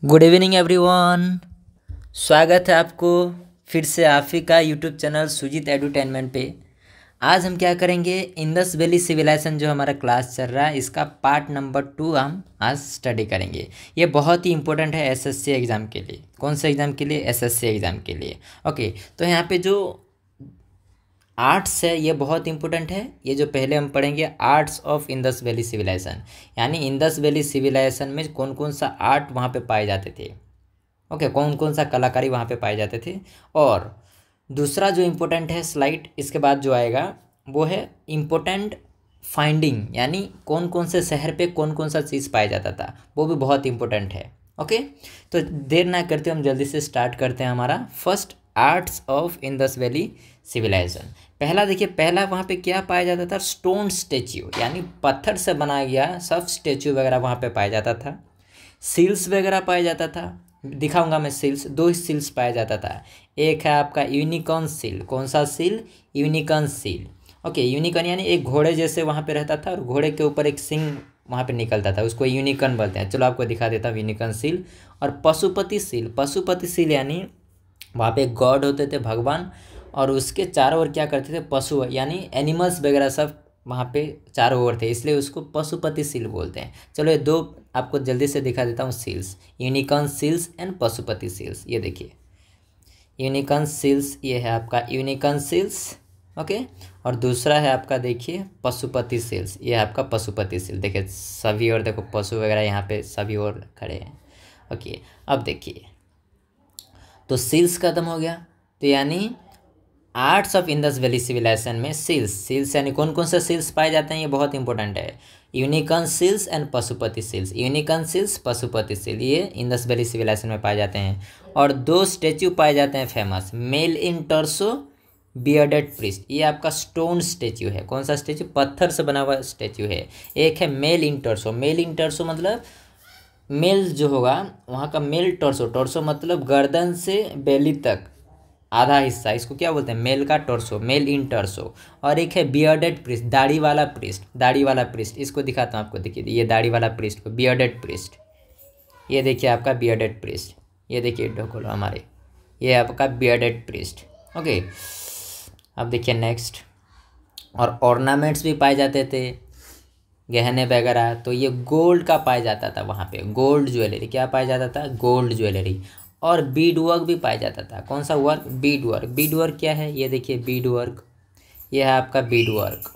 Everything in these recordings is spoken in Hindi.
Good evening everyone. स्वागत है आपको फिर से आप ही का यूट्यूब चैनल सुजीत एडुटेनमेंट पे। आज हम क्या करेंगे, इंदस वैली सिविलाइजेशन जो हमारा क्लास चल रहा है इसका पार्ट नंबर 2 हम आज स्टडी करेंगे। ये बहुत ही इंपॉर्टेंट है एसएससी एग्ज़ाम के लिए। कौन सा एग्ज़ाम के लिए? एसएससी एग्ज़ाम के लिए। ओके, तो यहाँ पे जो आर्ट्स है ये बहुत इंपॉर्टेंट है। ये जो पहले हम पढ़ेंगे arts of Indus valley civilisation, यानी इंदस वैली सिविलाइजेशन में कौन कौन सा आर्ट वहाँ पे पाए जाते थे। ओके, कौन कौन सा कलाकारी वहाँ पे पाए जाते थे। और दूसरा जो इम्पोर्टेंट है स्लाइड इसके बाद जो आएगा वो है इम्पोर्टेंट फाइंडिंग, यानी कौन कौन से शहर पे कौन कौन सा चीज़ पाया जाता था, वो भी बहुत इंपॉर्टेंट है। ओके, तो देर ना करते हम जल्दी से स्टार्ट करते हैं हमारा first arts of Indus valley civilisation. पहला देखिए, पहला वहाँ पे क्या पाया जाता था? स्टोन स्टेच्यू, यानी पत्थर से बनाया गया सब स्टेच्यू वगैरह वहाँ पे पाया जाता था। सील्स वगैरह पाया जाता था, दिखाऊंगा मैं सील्स। दो ही सील्स पाया जाता था। एक है आपका यूनिकॉर्न सील। कौन सा seal? Unicorn seal. Okay, unicorn यानी एक घोड़े जैसे वहाँ पे रहता था और घोड़े के ऊपर एक सिंग वहाँ पे निकलता था, उसको यूनिकॉर्न बोलते हैं। चलो आपको दिखा देता हूँ यूनिकॉर्न सील। और पशुपति सील, पशुपति सील यानी वहाँ पे गॉड होते थे, भगवान, और उसके चारों ओर क्या करते थे? पशु यानी एनिमल्स वगैरह सब वहाँ पे चारों ओर थे, इसलिए उसको पशुपति सील बोलते हैं। चलो ये दो आपको जल्दी से दिखा देता हूँ seals, unicorn seals and Pashupati seals. ये देखिए यूनिकॉर्न सील्स, ये है आपका यूनिकॉर्न सील्स। ओके, और दूसरा है आपका देखिए पशुपति सील्स, ये है आपका पशुपति सील। देखिए सभी और देखो पशु वगैरह यहाँ पे सभी और खड़े हैं। ओके, अब देखिए तो सील्स खत्म हो गया। तो यानी arts of Indus valley civilisation में सील्स यानी कौन कौन से सील्स पाए जाते हैं, ये बहुत इंपॉर्टेंट है। Unicorn seals and Pashupati seals, unicorn seals, Pashupati seal, ये इंदस वैली सिविलाइजेशन में पाए जाते हैं। और दो स्टेच्यू पाए जाते हैं फेमस, मेल इन टॉर्सो, बियर्डेड प्रीस्ट। ये आपका स्टोन स्टेच्यू है। कौन सा स्टेच्यू? पत्थर से बना हुआ स्टेच्यू है। एक है मेल इन टॉर्सो। मेल इन टॉर्सो मतलब मेल जो होगा वहाँ का मेल टॉर्सो, टॉर्सो मतलब गर्दन से बेली तक आधा हिस्सा, इसको क्या बोलते हैं? मेल का टॉर्सो, मेल इन टॉर्सो। और एक है बियर्डेड प्रिस्ट, दाढ़ी वाला प्रिस्ट, दाढ़ी वाला प्रिस्ट। इसको दिखाता हूँ आपको, देखिए ये दाढ़ी वाला प्रिस्ट को बियर्डेड प्रिस्ट। ये देखिए आपका बियर्डेड प्रिस्ट, ये देखिए ढोकलो हमारे, ये आपका बियर्डेड प्रिस्ट। ओके, अब देखिए नेक्स्ट। और ऑर्नामेंट्स भी पाए जाते थे, गहने वगैरह। तो ये गोल्ड का पाया जाता था वहाँ पे, गोल्ड ज्वेलरी। क्या पाया जाता था? Gold jewellery. और बीड वर्क भी पाया जाता था। कौन सा work? Beed work. Beed work क्या है? ये देखिए बीड वर्क, ये है आपका बीड वर्क,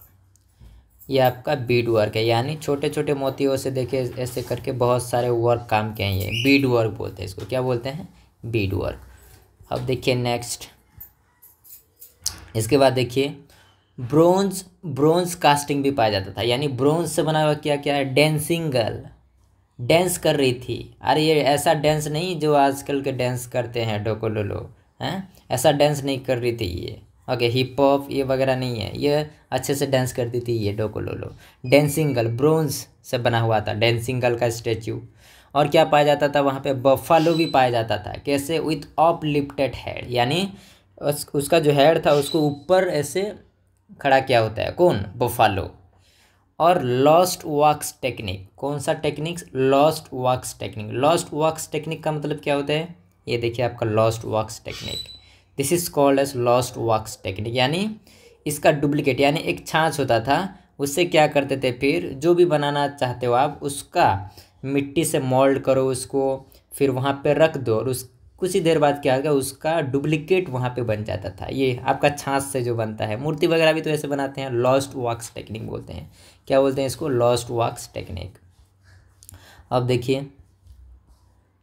ये आपका बीड वर्क है, यानी छोटे छोटे मोतियों से देखिए ऐसे करके बहुत सारे वर्क काम के हैं, ये बीड वर्क बोलते हैं इसको। क्या बोलते हैं? बीड वर्क। अब देखिए नेक्स्ट, इसके बाद देखिए ब्रोंज कास्टिंग भी पाया जाता था, यानी ब्रोंज से बना हुआ क्या क्या है? डेंसिंग गर्ल डांस कर रही थी। अरे ये ऐसा डांस नहीं जो आजकल के डांस करते हैं डोकोलोलो, हैं, ऐसा डांस नहीं कर रही थी ये। ओके, हिप हॉप ये वगैरह नहीं है, ये अच्छे से डांस करती थी ये डोकोलोलो। डांसिंग गर्ल ब्रोंज से बना हुआ था, डांसिंग गर्ल का स्टेच्यू। और क्या पाया जाता था वहाँ पे? बफालो भी पाया जाता था। कैसे? विथ अप लिफ्टेड हेड, यानी उसका जो हेड था उसको ऊपर ऐसे खड़ा किया होता है। कौन? बफालो। और लॉस्ट वॉक्स टेक्निक। कौन सा technique? Lost wax technique. Lost wax technique का मतलब क्या होता है? ये देखिए आपका lost wax technique, this is called as lost wax technique. यानी इसका डुप्लीकेट, यानी एक छाछ होता था, उससे क्या करते थे? फिर जो भी बनाना चाहते हो आप उसका मिट्टी से मोल्ड करो उसको, फिर वहाँ पे रख दो, और उस कुछ ही देर बाद क्या होगा उसका डुप्लीकेट वहाँ पे बन जाता था। ये आपका छाछ से जो बनता है, मूर्ति वगैरह भी तो ऐसे बनाते हैं। लॉस्ट वॉक्स टेक्निक बोलते हैं। क्या बोलते हैं इसको? Lost wax technique. अब देखिए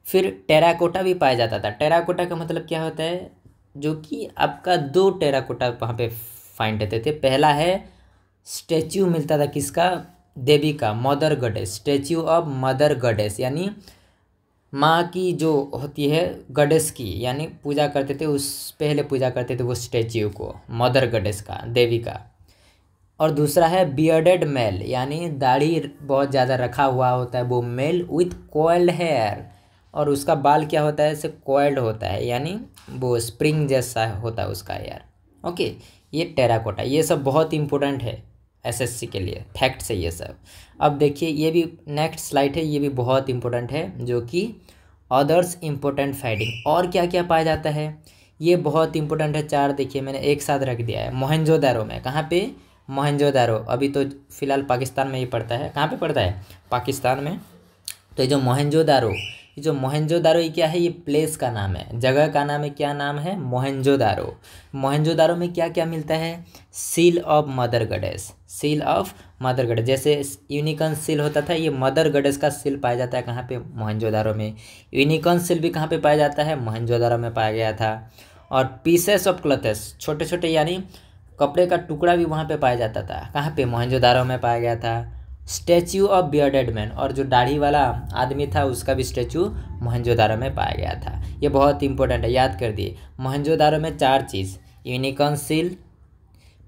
फिर टेराकोटा भी पाया जाता था। टेराकोटा का मतलब क्या होता है? जो कि आपका दो टेराकोटा वहाँ पे फाइंड होते थे। पहला है स्टेच्यू मिलता था किसका? देवी का, mother goddess, statue of mother goddess, यानी माँ की जो होती है गॉडेस की, यानी पूजा करते थे उस, पहले पूजा करते थे वो स्टेच्यू को, मदर गॉडेस का, देवी का। और दूसरा है बियर्डेड मेल, यानी दाढ़ी बहुत ज़्यादा रखा हुआ होता है वो मेल, विथ कोइल्ड हेयर। और उसका बाल क्या होता है? ऐसे कोइल्ड होता है, यानी वो स्प्रिंग जैसा होता है उसका हेयर। ओके, ये टेराकोटा, ये सब बहुत इंपॉर्टेंट है एसएससी के लिए, फैक्ट्स है ये सब। अब देखिए ये भी नेक्स्ट स्लाइड है, ये भी बहुत इंपॉर्टेंट है, जो कि अदर्स इम्पोर्टेंट फाइंडिंग, और क्या क्या पाया जाता है, ये बहुत इंपॉर्टेंट है। 4 देखिए मैंने एक साथ रख दिया है। मोहनजोदारो में, कहाँ पे, मोहनजोदारो, अभी तो फिलहाल पाकिस्तान में ही पड़ता है। कहाँ पे पड़ता है, पाकिस्तान में। तो ये जो मोहनजोदारो, ये क्या है, ये प्लेस का नाम है, जगह का नाम है। क्या नाम है, मोहनजोदारो। मोहनजोदारो में क्या क्या मिलता है, seal of mother goddess, seal of mother goddess. जैसे यूनिकॉर्न सील होता था, ये मदर गॉडेस का सील पाया जाता है कहाँ पे, मोहनजोदारो में। यूनिकॉर्न सील भी कहाँ पे पाया जाता है, मोहनजोदारो में पाया गया था। और पीसेस ऑफ क्लॉथेस, छोटे छोटे यानी कपड़े का टुकड़ा भी वहाँ पे पाया जाता था। कहाँ पे, मोहनजोदारो में पाया गया था। स्टैच्यू ऑफ बियर्डेड मैन, और जो दाढ़ी वाला आदमी था उसका भी स्टैच्यू मोहनजोदारो में पाया गया था। ये बहुत इंपॉर्टेंट है, याद कर दिए। मोहनजोदारो में 4 चीज़, यूनिकॉर्न सील,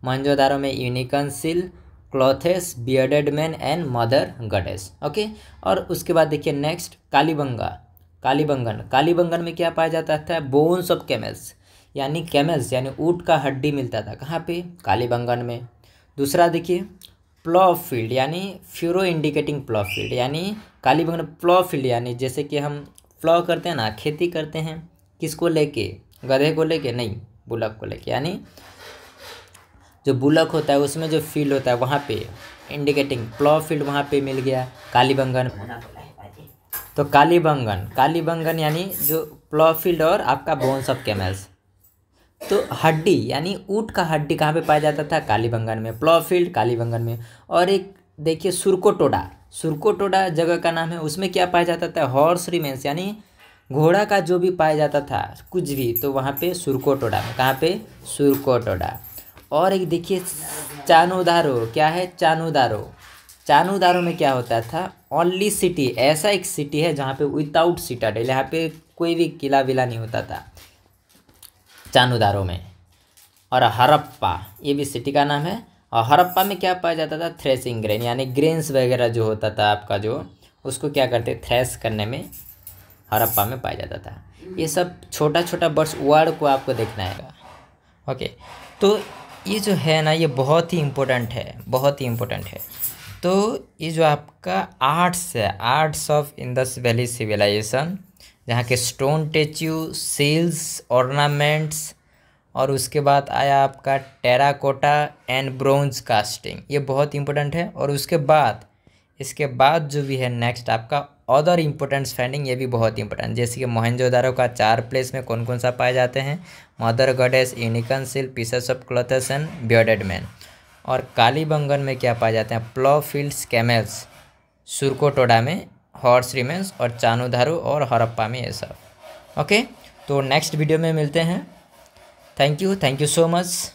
मोहनजोदारो में unicorn seal, clothes, bearded man and mother goddess. Okay, और उसके बाद देखिए नेक्स्ट, कालीबंगन में क्या पाया जाता था, बोन्स ऑफ कैमल्स, यानी कैमल्स यानी ऊँट का हड्डी मिलता था। कहाँ पे, कालीबंगन में। दूसरा देखिए प्लॉ फील्ड, यानी फ्यूरो इंडिकेटिंग प्लॉ फील्ड, यानी कालीबंगन प्लॉ फील्ड, यानी जैसे कि हम प्लॉ करते हैं ना, खेती करते हैं, किसको लेके, गधे को लेके नहीं, बुलक को लेके, यानी जो बुलक होता है उसमें जो फील्ड होता है वहाँ पे इंडिकेटिंग प्लॉ फील्ड वहाँ पे मिल गया कालीबंगन। तो कालीबंगन यानी जो प्लॉ फील्ड और आपका बोन्स ऑफ कैमल्स। तो हड्डी यानी ऊँट का हड्डी कहाँ पे पाया जाता था, कालीबंगन में। प्लॉ फील्ड कालीबंगन में। और एक देखिए सुरकोटोडा जगह का नाम है, उसमें क्या पाया जाता था, हॉर्स रिमेन्स, यानी घोड़ा का जो भी पाया जाता था कुछ भी, तो वहाँ पे सुरकोटोडा में। कहाँ पे, सुरकोटोडा। और एक देखिए चानुदारो, क्या है, चानुदारो में क्या होता था, ओनली सिटी, ऐसा एक सिटी है जहाँ पे विदाउट सिटाडेल, यहाँ पे कोई भी किला विला नहीं होता था चानुदारो में। और हड़प्पा, ये भी सिटी का नाम है। और हड़प्पा में क्या पाया जाता था, थ्रेसिंग ग्रेन, यानी ग्रेन्स वगैरह जो होता था आपका, जो उसको क्या करते, थ्रेस करने में हड़प्पा में पाया जाता था। ये सब छोटा छोटा वर्ड को आपको देखना है। ओके, तो ये जो है ना, ये बहुत ही इम्पोर्टेंट है। तो ये जो आपका आर्ट्स है, arts of Indus valley civilisation, जहाँ के स्टोन स्टैच्यू, सील्स, ऑर्नामेंट्स, और उसके बाद आया आपका टेराकोटा एंड ब्रोंज कास्टिंग, ये बहुत इंपॉर्टेंट है। और इसके बाद जो भी है नेक्स्ट आपका अदर इम्पोर्टेंट्स फाइंडिंग, ये भी बहुत इंपॉर्टेंट, जैसे कि मोहनजोदारो का 4 प्लेस में कौन कौन सा पाए जाते हैं, mother goddess, unicorn seal, pieces of clothes and bearded man. और कालीबंगन में क्या पाए जाते हैं, प्लॉ फील्ड्स, कैमल्स, सुरकोटोडा में हॉर्स रिमेन्स, और चानुधारो और हड़प्पा में ये सब। ओके, तो नेक्स्ट वीडियो में मिलते हैं। Thank you so much.